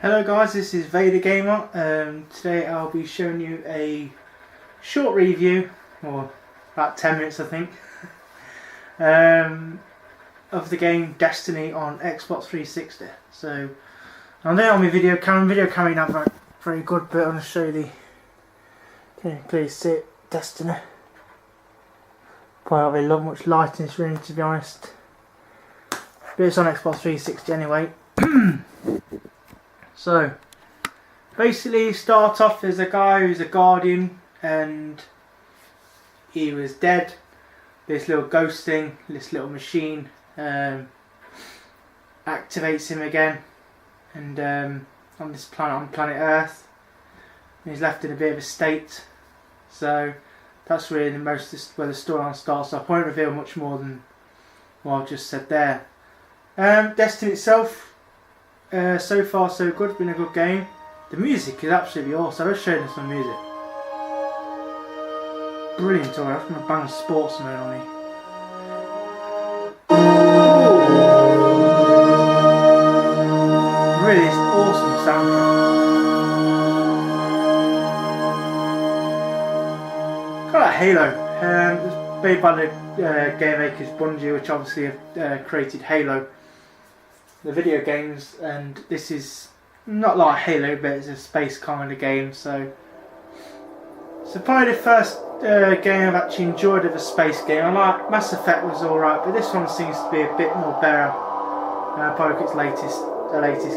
Hello guys, this is Vader Gamer. Today I'll be showing you a short review, or about 10 minutes I think, of the game Destiny on Xbox 360. So I'm doing it on my video camera. Video camera not very good, but I'm going to show you the, can you clearly see it, Destiny. Probably not really love much light in this room to be honest, but it's on Xbox 360 anyway. So, basically start off as a guy who's a guardian and he was dead. This little ghost thing, this little machine activates him again, and on this planet, on planet Earth, and he's left in a bit of a state. So that's really the most where the storyline starts. I won't reveal much more than what I've just said there. Destiny itself, so far so good, it's been a good game. The music is absolutely awesome. I'll show you some music. Brilliant. Alright, I'm going to bang sports mode on me. Really is awesome soundtrack. Kind of like Halo. It's made by the game makers Bungies, which obviously have created Halo, the video games, and this is not like Halo, but it's a space kind of game. So probably the first game I've actually enjoyed of a space game. I like Mass Effect was alright, but this one seems to be a bit more better. Probably its latest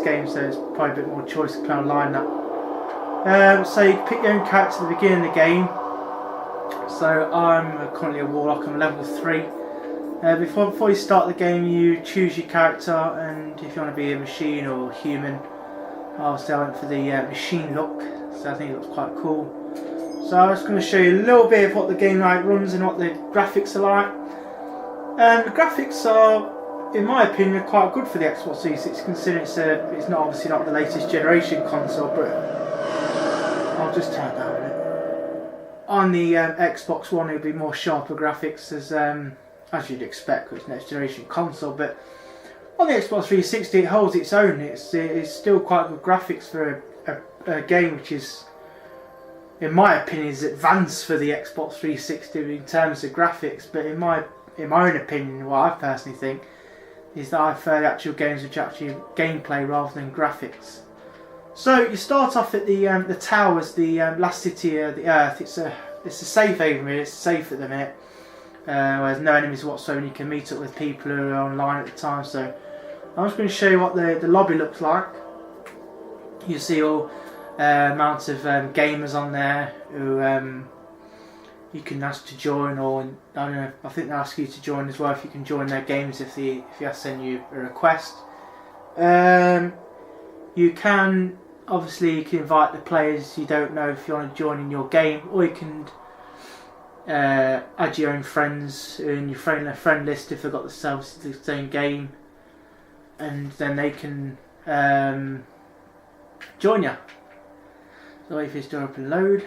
game, so it's probably a bit more choice to kind of line that. So you pick your own character at the beginning of the game. So I'm currently a warlock. I'm level 3. Before you start the game, you choose your character, and if you want to be a machine or human, obviously I went for the machine look, so I think it looks quite cool. So I'm just going to show you a little bit of what the game runs and what the graphics are like. The graphics are, in my opinion, quite good for the Xbox 360, considering it's not obviously not the latest generation console, but I'll just turn it down a bit. On the Xbox One, it'll be more sharper graphics, as you'd expect with its next generation console, but on the Xbox 360 it holds its own. It's still quite good graphics for a game which is, in my opinion, is advanced for the Xbox 360 in terms of graphics. But in my own opinion, what I personally think is that I prefer the actual games which are actually gameplay rather than graphics. So you start off at the towers, the last city of the Earth. It's a safe haven really. It's safe at the minute. There's no enemies whatsoever, and you can meet up with people who are online at the time. So I'm just going to show you what the lobby looks like. You see all amounts of gamers on there who you can ask to join, or I don't know, I think they ask you to join as well if you can join their games if you send you a request. You can invite the players you don't know if you want to join in your game, or you can add your own friends in your friend list if they've got the same game, and then they can join you. So wait for this to open and load.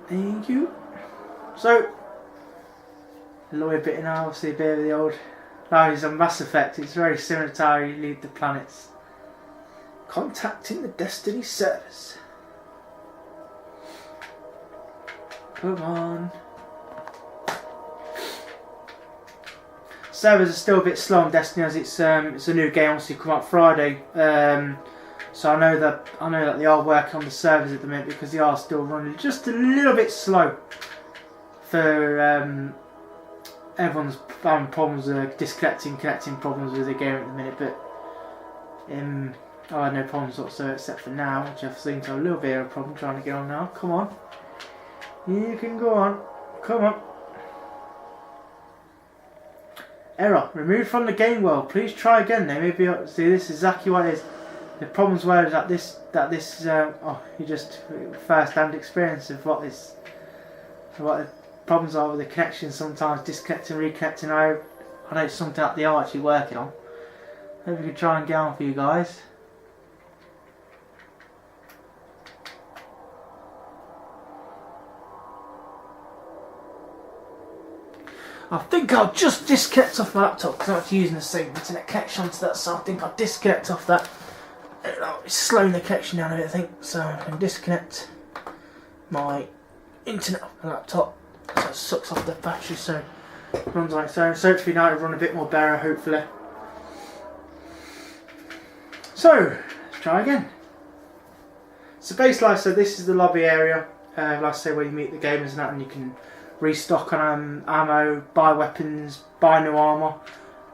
Thank you. So a little bit now, obviously a bit of the old values on Mass Effect. It's very similar to how you lead the planets. Contacting the Destiny servers. Come on. Servers are still a bit slow on Destiny as it's a new game, obviously come out Friday. So I know that they are working on the servers at the minute because they are still running just a little bit slow. For everyone's having problems connecting problems with the game at the minute, but I had no problems whatsoever except for now, which I've seen to a little bit of a problem trying to get on now. Come on. You can go on. Come on. Error. Removed from the game world. Please try again. They may be able to see this is exactly what it is. The problems were that this you just first-hand experience of what the problems are with the connection. Sometimes disconnecting, reconnecting. I know it's something that they are actually working on. Hope we can try and get on for you guys. I think I'll just disconnect off my laptop because I'm actually using the same internet connection onto that, so I think I'll disconnect off that. It's slowing the connection down a bit, I think, so I can disconnect my internet off my laptop so it sucks off the battery, so it runs on its own. So hopefully now it'll run a bit more better, hopefully. So, let's try again. So basically, like I said, this is the lobby area, like I say, where you meet the gamers and that, and you can restock on ammo, buy weapons, buy new armour,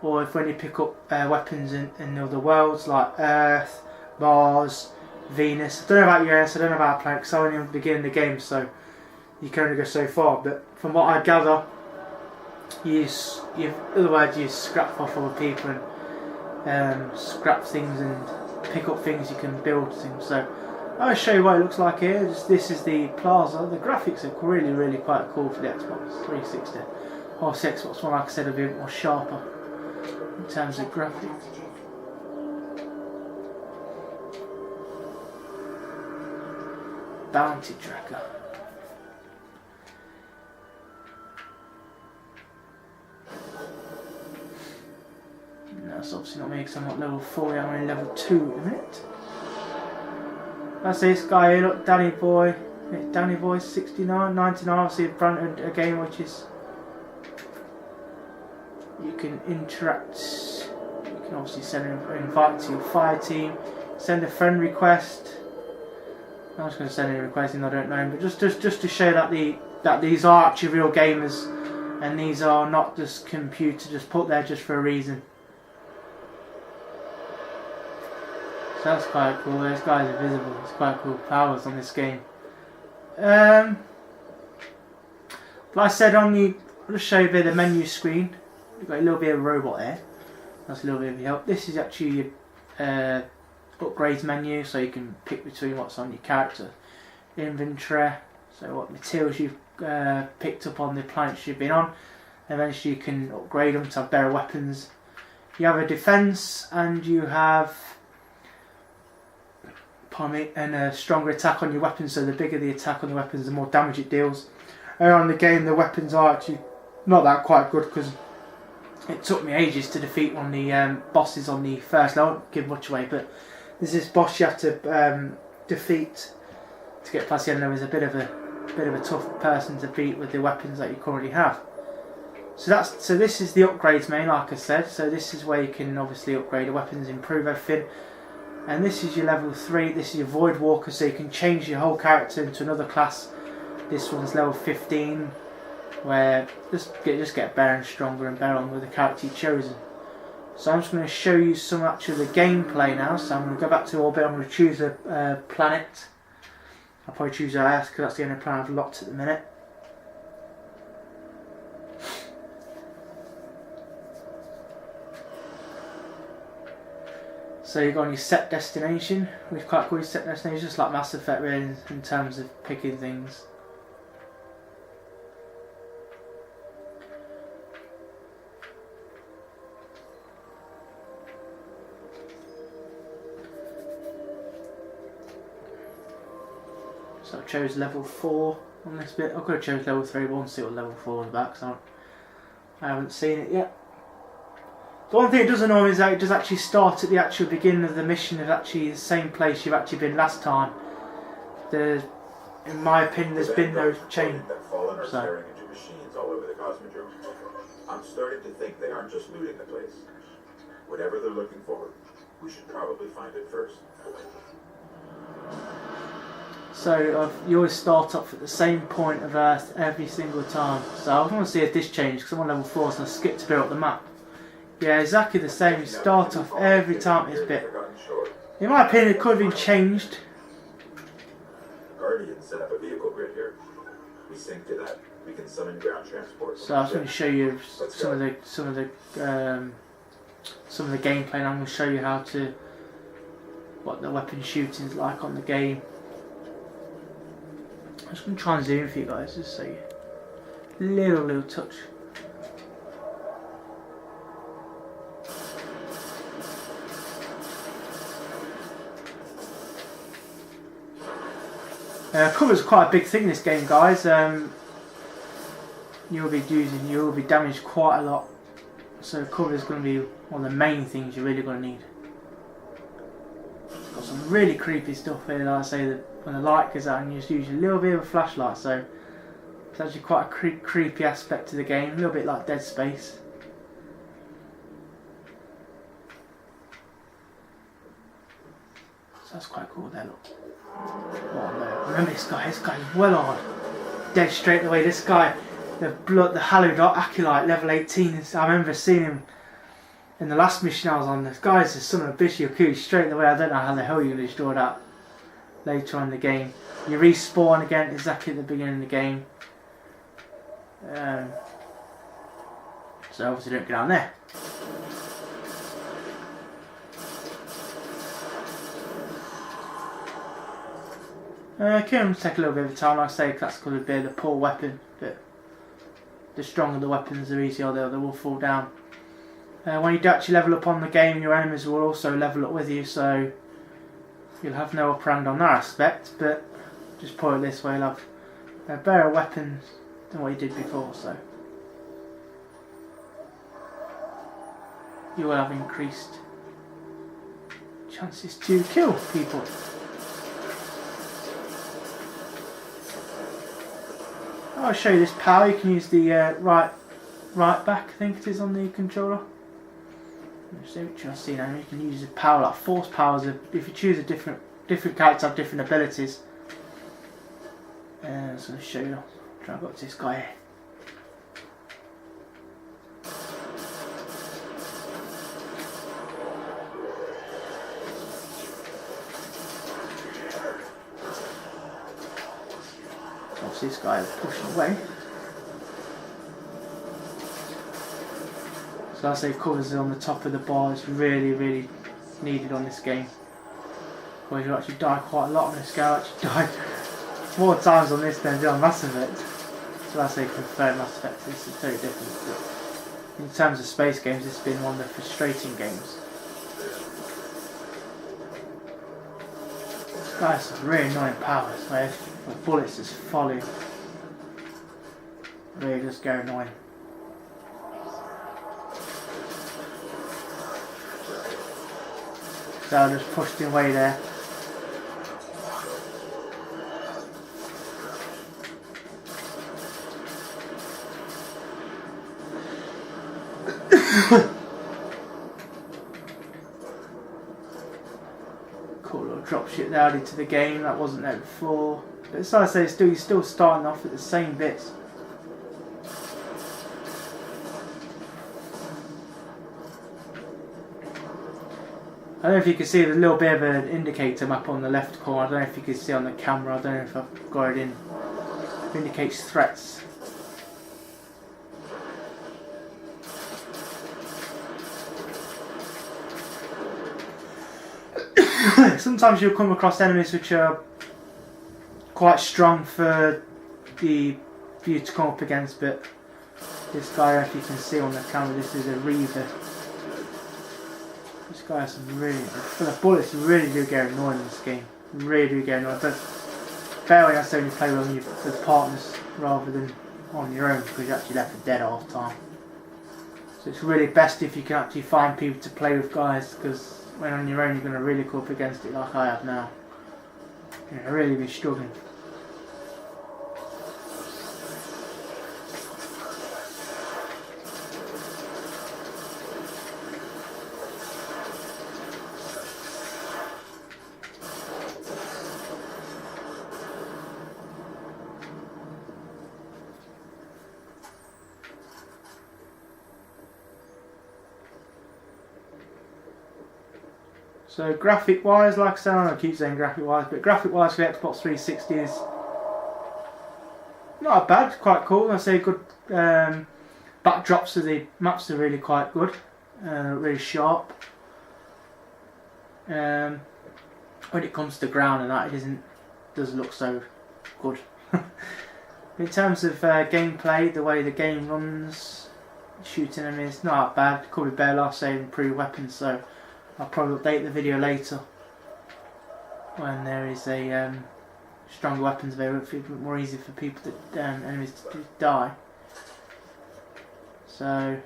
or if when you pick up weapons in other worlds like Earth, Mars, Venus. I don't know about US, I don't know about planet, because I'm only at the beginning of the game, so you can only go so far. But from what I gather, you otherwise you scrap off other people and scrap things and pick up things you can build things. So I'll show you what it looks like here. This is the plaza. The graphics are really quite cool for the Xbox 360. Or the Xbox One, like I said, a bit more sharper in terms of graphics. Bounty tracker. No, that's obviously not me because I'm not level 4, I'm only level 2 in a minute. That's this guy here, look, Danny Boy. It's Danny Boy 69, 99, obviously a game which is you can interact, you can obviously send an invite to your fire team, send a friend request. I'm just going to send a request, I don't know him, but just to show that these are actually real gamers and these are not just computer just put there just for a reason. So that's quite cool. Those guys are visible. It's quite cool powers on this game. Like I said, I'll just show you a bit of the menu screen. We've got a little bit of robot there. That's a little bit of your help. This is actually your upgrades menu, so you can pick between what's on your character inventory. So what materials you've picked up on the planets you've been on. Eventually you can upgrade them to have better weapons. You have a defense and you have and a stronger attack on your weapons, so the bigger the attack on the weapons, the more damage it deals. Earlier on in the game, the weapons are actually not that quite good because it took me ages to defeat one of the bosses on the first level. I won't give much away, but there's this boss you have to defeat to get past the end. There is a bit of a tough person to beat with the weapons that you currently have. So this is the upgrades main, like I said. So this is where you can obviously upgrade the weapons, improve everything. And this is your level 3, this is your Void Walker, so you can change your whole character into another class. This one's level 15, where just get better and stronger and better on with the character you've chosen. So I'm just going to show you some actually of the gameplay now. So I'm going to go back to orbit, I'm going to choose a planet. I'll probably choose Earth because that's the only planet I've locked at the minute. So you've got on your set destination, which is quite cool. Your set destination, just like Mass Effect really, in terms of picking things. So I chose level 4 on this bit. I could have chose level 3, but I want to see what level 4 is about because I haven't seen it yet. The one thing it does annoy me is that it does actually start at the actual beginning of the mission of actually the same place you've actually been last time. In my opinion, there's been no change. So. I'm starting to think they aren't just looting the place. Whatever they're looking for, we should probably find it first. So you always start off at the same point of Earth every single time. So I want to see if this changes because I'm on level 4, so I skipped a bit up the map. Yeah, exactly the same. You start off every time this bit. In my opinion, it could have been changed. Guardian set up a vehicle grid here. We sync to that. We can summon ground transport. So I was going to show you some of the gameplay, and I'm going to show you what the weapon shooting is like on the game. I'm just going to try and zoom for you guys, just so you little touch. Cover's quite a big thing in this game, guys. you'll be damaged quite a lot. So cover is going to be one of the main things you're really going to need. Got some really creepy stuff here. Like I say, that when the light goes out, and you just use a little bit of a flashlight, so it's actually quite a creepy aspect to the game. A little bit like Dead Space. So that's quite cool there. Look. Oh no! Remember this guy? This guy's well on. Dead straight away. This guy, the hallowed acolyte, level 18. I remember seeing him in the last mission I was on. This guy's the son of a bitch. You'll kill you straight away. I don't know how the hell you're going to destroy that later on in the game. You respawn again exactly at the beginning of the game. So obviously don't go down there. Can take a little bit of time. Like I say, that's going to be the poor weapon, but the stronger the weapons, the easier they will fall down. When you do actually level up on the game, your enemies will also level up with you, so you'll have no upper hand on that aspect, but just put it this way, you'll have better weapons than what you did before, so you will have increased chances to kill people. I'll show you this power. You can use the right back, I think it is, on the controller. Let's see which I see now. You can use the power, like force powers. If you choose a different character, have different abilities. So I'll show you. Try to go to this guy here. Obviously this guy is pushing away. So I say covers on the top of the bar is really needed on this game. Because you actually die quite a lot on this game. I actually died 4 times on this than on Mass Effect. So I say prefer Mass Effect, this is very different. But in terms of space games, this has been one of the frustrating games. This guy has some really annoying powers where the bullets just follow. Really just go annoying. So I just pushed him away there. Cool little dropship there added to the game, that wasn't there before. But as I say, you're still starting off at the same bits. I don't know if you can see the little bit of an indicator map on the left corner. I don't know if you can see on the camera. I don't know if I've got it in. It indicates threats. Sometimes you'll come across enemies which are quite strong for you to come up against, but this guy, if you can see on the camera, this is a Reaver. This guy has some really, the bullets really do get annoying in this game. Really do get annoying. But fair way, I say when you play with partners rather than on your own, because you're actually left for dead half time. So it's really best if you can actually find people to play with, guys, because when on your own you're going to really come up against it like I have now. You're going to really be struggling. So graphic wise, like I said, I keep saying graphic wise, but graphic wise for the Xbox 360 is not bad, it's quite cool. I say good backdrops of the maps are really quite good, really sharp. When it comes to ground and that, doesn't look so good. In terms of gameplay, the way the game runs, shooting enemies, not bad. Could be better, like I say, improved weapons. So I'll probably update the video later when there is a stronger weapons available, more easy for people enemies to die. So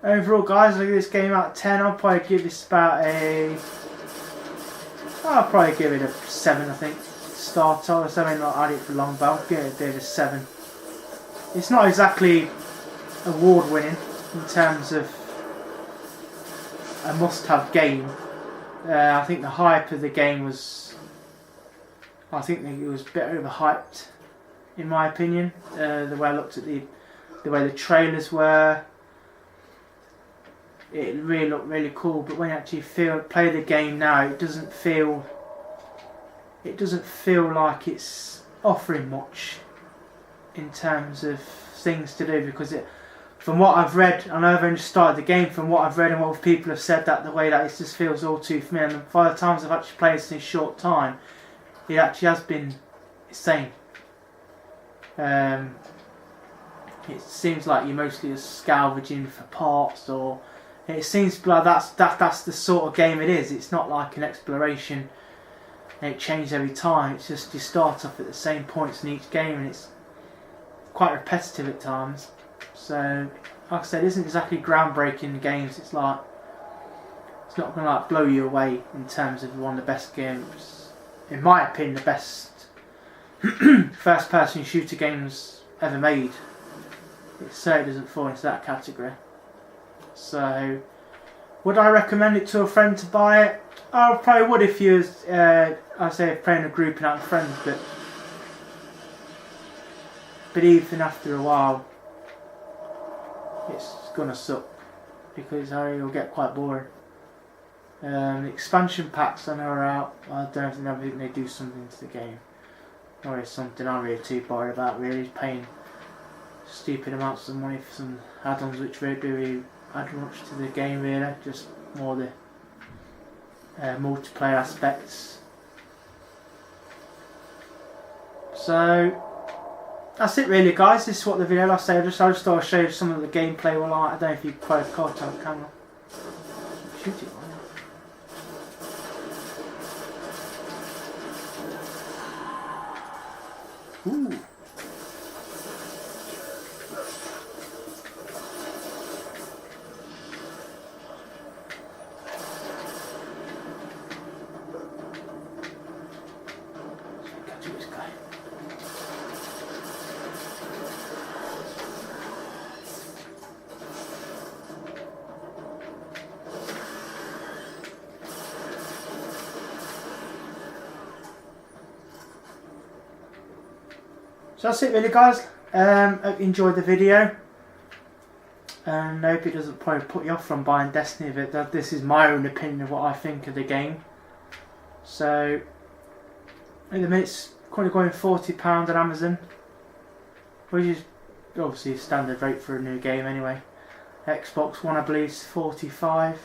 overall, guys, I give this game out of 10. I'll probably give this about I'll probably give it a 7, I think. Start off, I mean, not had it for long, but I'll give it a bit of a 7. It's not exactly award winning in terms of a must-have game. I think the hype of the game was, I think it was a bit overhyped, in my opinion. The way I looked at the way the trailers were, it really looked really cool. But when you actually play the game now, it doesn't feel like it's offering much in terms of things to do, because from what I've read, I know I've only started the game, from what I've read and what people have said, that the way that it just feels all too familiar, and by the times I've actually played this in a short time, it actually has been insane. It seems like you're mostly just scavenging for parts, or it seems like that's the sort of game it is. It's not like an exploration and it changes every time. It's just you start off at the same points in each game, and it's quite repetitive at times. So, like I said, it isn't exactly groundbreaking games. It's not going to like blow you away in terms of one of the best games, in my opinion, the best first-person shooter games ever made. It certainly doesn't fall into that category. So, would I recommend it to a friend to buy it? I probably would if you was, I'd say, playing a group and out with friends, but even after a while, it's gonna suck, because it'll get quite boring. The expansion packs I know are out. I don't think they do something to the game, or it's something I'm really too bothered about. Really paying stupid amounts of money for some add-ons which don't really add much to the game, really. Just more the multiplayer aspects. So that's it really, guys. This is what the video, like I say, I just thought I'd show you some of the gameplay. Well, I don't know if you can play the card on camera. Shoot it. Ooh. Catch this guy. So that's it really, guys. Hope you enjoyed the video, and I hope it doesn't probably put you off from buying Destiny, but this is my own opinion of what I think of the game. So at the minute it's currently going £40 on Amazon, which is obviously a standard rate for a new game anyway. Xbox One I believe is £45.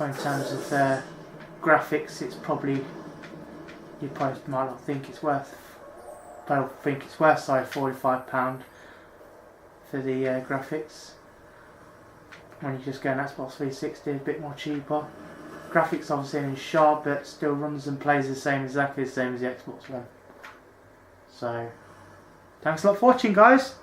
In terms of graphics, it's probably, you probably might not think it's worth, but I think it's worth, sorry, £45 for the graphics. When you just go on Xbox 360, a bit more cheaper. Graphics obviously in sharp, but still runs and plays exactly the same as the Xbox One. So, thanks a lot for watching, guys.